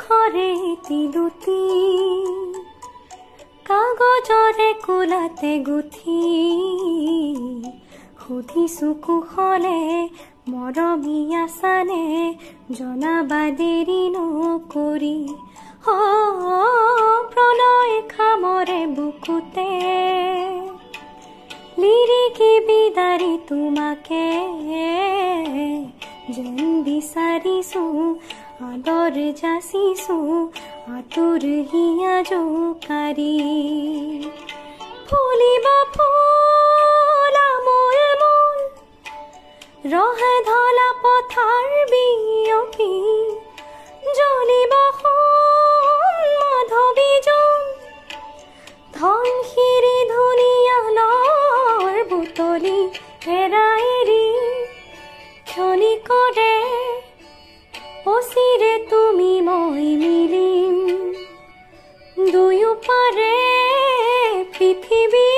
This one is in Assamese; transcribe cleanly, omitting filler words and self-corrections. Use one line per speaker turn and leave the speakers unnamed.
কাঠৰে তিলুতি কাগজৰে কোলাতে গুঠি সুধিছো কুশলে মৰমী আছানে জনাবা দেৰি নকৰি প্ৰণয় খামৰে বুকুতে লিৰিকি বিদাৰি তোমাকে যেন বিচাৰিছো আদৰ যাচিছো আতুৰ হিয়া জোকাৰি ফুলিবা ফুল আমোল মোল ৰহে ধলা পথাৰ বিয়পি জ্বলিব মাধৱী জোন ধনশিৰি ধুনীয়ালৰ বুটলি হেৰাই এৰি ক্ষণিকৰে অচিৰে তুমি মই মিলিম দুয়ো পাৰে পৃথিৱী